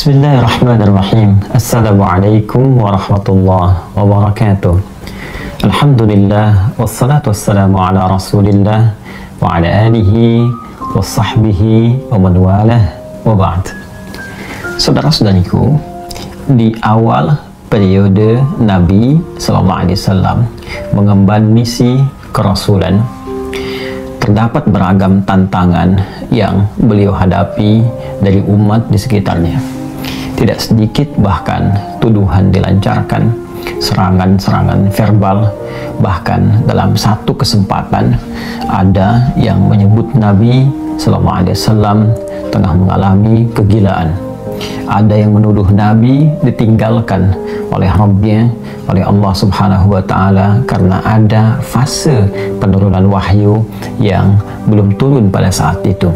Bismillahirrahmanirrahim. Assalamualaikum warahmatullahi wabarakatuh. Alhamdulillah wassalatu wassalamu ala Rasulillah wa ala alihi wa sahbihi wa man walah wa ba'd. Saudara-saudariku, di awal periode Nabi sallallahu alaihi wasallam mengemban misi kerasulan, terdapat beragam tantangan yang beliau hadapi dari umat di sekitarnya. Tidak sedikit bahkan tuduhan dilancarkan, serangan-serangan verbal, bahkan dalam satu kesempatan ada yang menyebut Nabi sallallahu alaihi wasallam tengah mengalami kegilaan. Ada yang menuduh Nabi ditinggalkan oleh Rabbnya, oleh Allah Subhanahu wa Ta'ala, karena ada fase penurunan wahyu yang belum turun pada saat itu.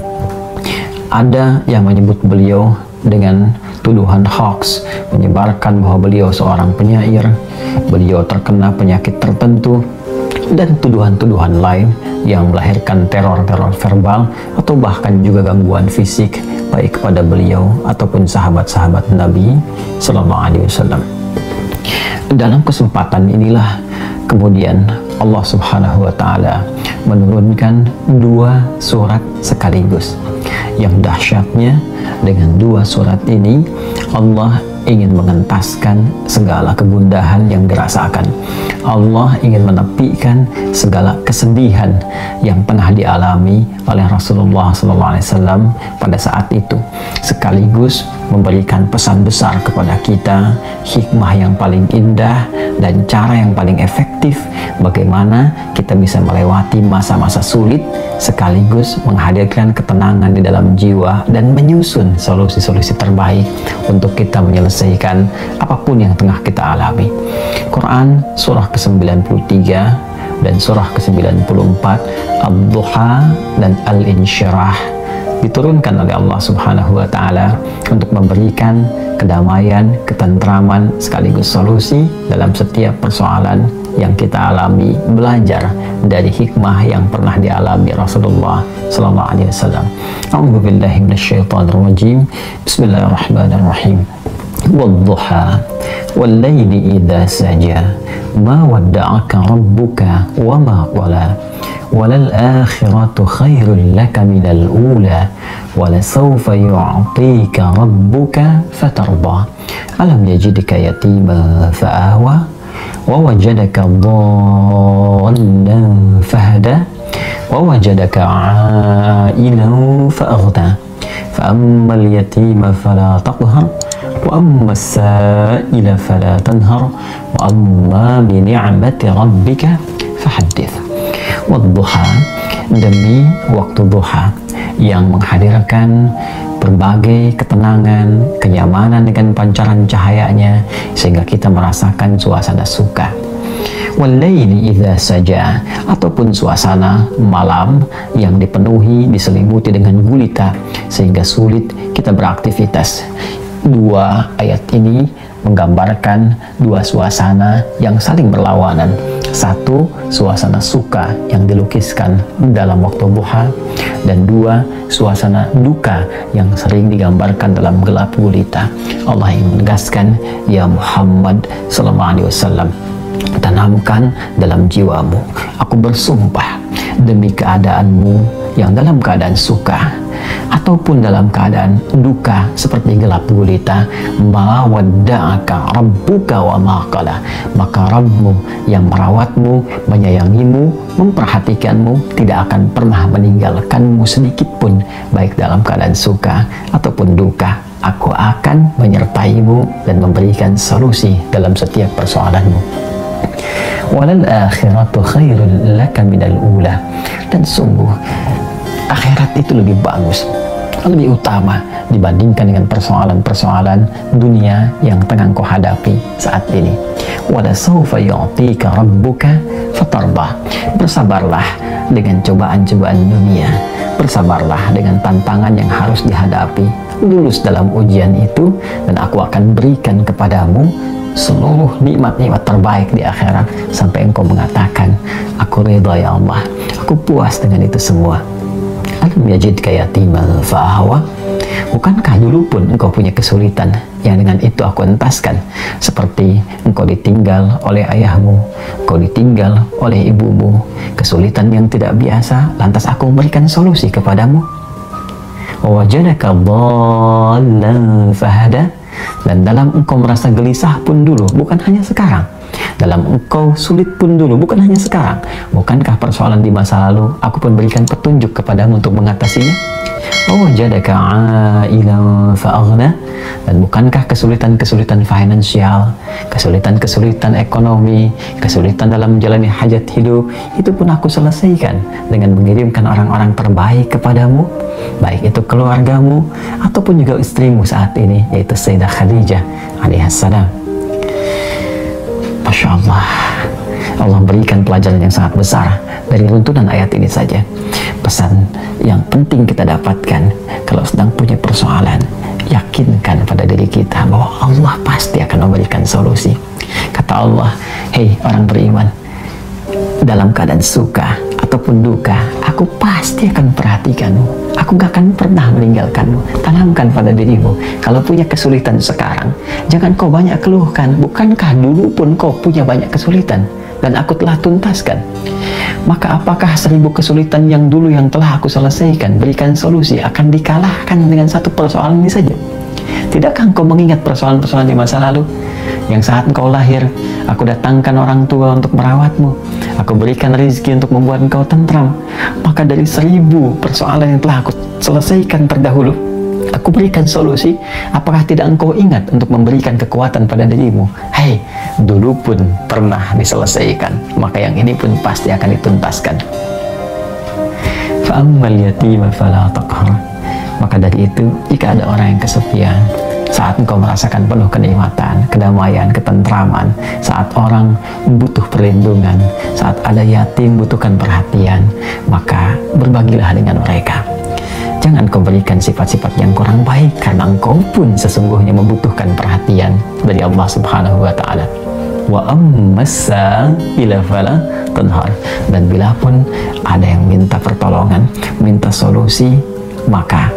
Ada yang menyebut beliau dengan tuduhan hoax, menyebarkan bahwa beliau seorang penyair, beliau terkena penyakit tertentu, dan tuduhan-tuduhan lain yang melahirkan teror-teror verbal atau bahkan juga gangguan fisik baik kepada beliau ataupun sahabat-sahabat Nabi sallallahu alaihi wasallam. Dalam kesempatan inilah kemudian Allah Subhanahu wa Ta'ala menurunkan dua surat sekaligus. Yang dahsyatnya, dengan dua surat ini Allah ingin mengentaskan segala kegundahan yang dirasakan. Allah ingin menepikan segala kesedihan yang pernah dialami oleh Rasulullah SAW pada saat itu, sekaligus memberikan pesan besar kepada kita, hikmah yang paling indah dan cara yang paling efektif bagaimana kita bisa melewati masa-masa sulit sekaligus menghadirkan ketenangan di dalam jiwa dan menyusun solusi-solusi terbaik untuk kita menyelesaikan apapun yang tengah kita alami. Quran surah ke-93 dan surah ke-94 Ad-Duha dan Al-Insyirah diturunkan oleh Allah Subhanahu wa Ta'ala untuk memberikan kedamaian, ketentraman sekaligus solusi dalam setiap persoalan yang kita alami, belajar dari hikmah yang pernah dialami Rasulullah sallallahu alaihi wasallam. A'udzu billahi minasyaitonir rajim. Bismillahirrahmanirrahim. Wad-duha wal-laili idza saja ma wadda'aka rabbuka wa ma qala walal akhiratu khairul laka minal ula walasawfa yu'tika rabbuka fatarda alam yajidka yatima fa'awa wa wajadaka dhallan fahada wa wajadaka 'ailan fa'aghna fa ammal yatima fala taqhar wa ammas sa'ila fala tanhar wa amma bi ni'mati rabbika fahaddits. Wadduha, demi waktu duha yang menghadirkan berbagai ketenangan, kenyamanan dengan pancaran cahayanya sehingga kita merasakan suasana suka. Wal-laili idza saja, ataupun suasana malam yang dipenuhi, diselimuti dengan gulita sehingga sulit kita beraktivitas. Dua ayat ini menggambarkan dua suasana yang saling berlawanan. Satu, suasana suka yang dilukiskan dalam waktu duha, dan dua, suasana duka yang sering digambarkan dalam gelap gulita. Allah ingin menegaskan, ya Muhammad sallallahu alaihi wasallam, tanamkan dalam jiwamu, aku bersumpah demi keadaanmu yang dalam keadaan suka ataupun dalam keadaan duka seperti gelap gulita, ma wadda'aka rabbuka wa ma qala, maka Rabbmu yang merawatmu, menyayangimu, memperhatikanmu tidak akan pernah meninggalkanmu sedikit pun, baik dalam keadaan suka ataupun duka. Aku akan menyertaimu dan memberikan solusi dalam setiap persoalanmu. Walal akhiratu khairul laka minal ula, dan sungguh akhirat itu lebih bagus, lebih utama dibandingkan dengan persoalan-persoalan dunia yang tengah kau hadapi saat ini. Wala sawfa yu'tika rabbuka fatarda, bersabarlah dengan cobaan-cobaan dunia, bersabarlah dengan tantangan yang harus dihadapi, lulus dalam ujian itu, dan aku akan berikan kepadamu seluruh nikmat-nikmat terbaik di akhirat sampai engkau mengatakan, aku ridha ya Allah, aku puas dengan itu semua. Alam yajidka yatiman fa'awa, Bukankah dulu pun engkau punya kesulitan yang dengan itu aku entaskan, seperti engkau ditinggal oleh ayahmu, engkau ditinggal oleh ibumu, kesulitan yang tidak biasa, lantas aku memberikan solusi kepadamu. Wajadaka dhallan fahada, dan dalam engkau merasa gelisah pun dulu, bukan hanya sekarang. Dalam engkau sulit pun dulu, bukan hanya sekarang. Bukankah persoalan di masa lalu aku pun berikan petunjuk kepadamu untuk mengatasinya? Wajadaka ailan fa'aghna, dan bukankah kesulitan-kesulitan finansial, kesulitan-kesulitan ekonomi, kesulitan dalam menjalani hajat hidup, itu pun aku selesaikan dengan mengirimkan orang-orang terbaik kepadamu, baik itu keluargamu ataupun juga istrimu saat ini, yaitu Sayyidah Khadijah alaihissalam. Masya Allah, Allah berikan pelajaran yang sangat besar dari runtunan ayat ini saja. Pesan yang penting kita dapatkan kalau sedang punya persoalan, yakinkan pada diri kita bahwa Allah pasti akan memberikan solusi. Kata Allah, hei orang beriman, dalam keadaan suka ataupun duka, aku pasti akan memperhatikanmu, aku gak akan pernah meninggalkanmu. Tanamkan pada dirimu, kalau punya kesulitan sekarang, jangan kau banyak keluhkan. Bukankah dulu pun kau punya banyak kesulitan dan aku telah tuntaskan? Maka apakah 1000 kesulitan yang dulu yang telah aku selesaikan, berikan solusi, akan dikalahkan dengan satu persoalan ini saja? Tidakkah engkau mengingat persoalan-persoalan di masa lalu? Yang saat engkau lahir, aku datangkan orang tua untuk merawatmu, aku berikan rezeki untuk membuat engkau tentram. Maka dari 1000 persoalan yang telah aku selesaikan terdahulu, aku berikan solusi. Apakah tidak engkau ingat untuk memberikan kekuatan pada dirimu? Hei, dulu pun pernah diselesaikan, maka yang ini pun pasti akan dituntaskan. Fa'ammal yatima fala taqhar. Maka dari itu, jika ada orang yang kesepian, saat engkau merasakan penuh kenikmatan, kedamaian, ketentraman, saat orang butuh perlindungan, saat ada yatim butuhkan perhatian, maka berbagilah dengan mereka. Jangan kau berikan sifat-sifat yang kurang baik, karena engkau pun sesungguhnya membutuhkan perhatian dari Allah Subhanahu wa Ta'ala. Wa ammasa ila fala tanhar. Dan bila pun ada yang minta pertolongan, minta solusi, maka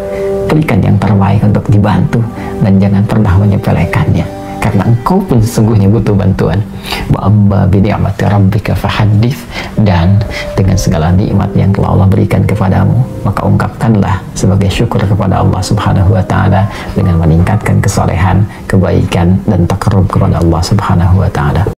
berikan yang terbaik untuk dibantu dan jangan pernah menyepelekannya, karena engkau pun sesungguhnya butuh bantuan. Wa amma bi ni'mati rabbika fahaddits, dan dengan segala nikmat yang telah Allah berikan kepadamu, maka ungkapkanlah sebagai syukur kepada Allah Subhanahu wa Ta'ala dengan meningkatkan kesolehan, kebaikan dan takarrub kepada Allah Subhanahu wa Ta'ala.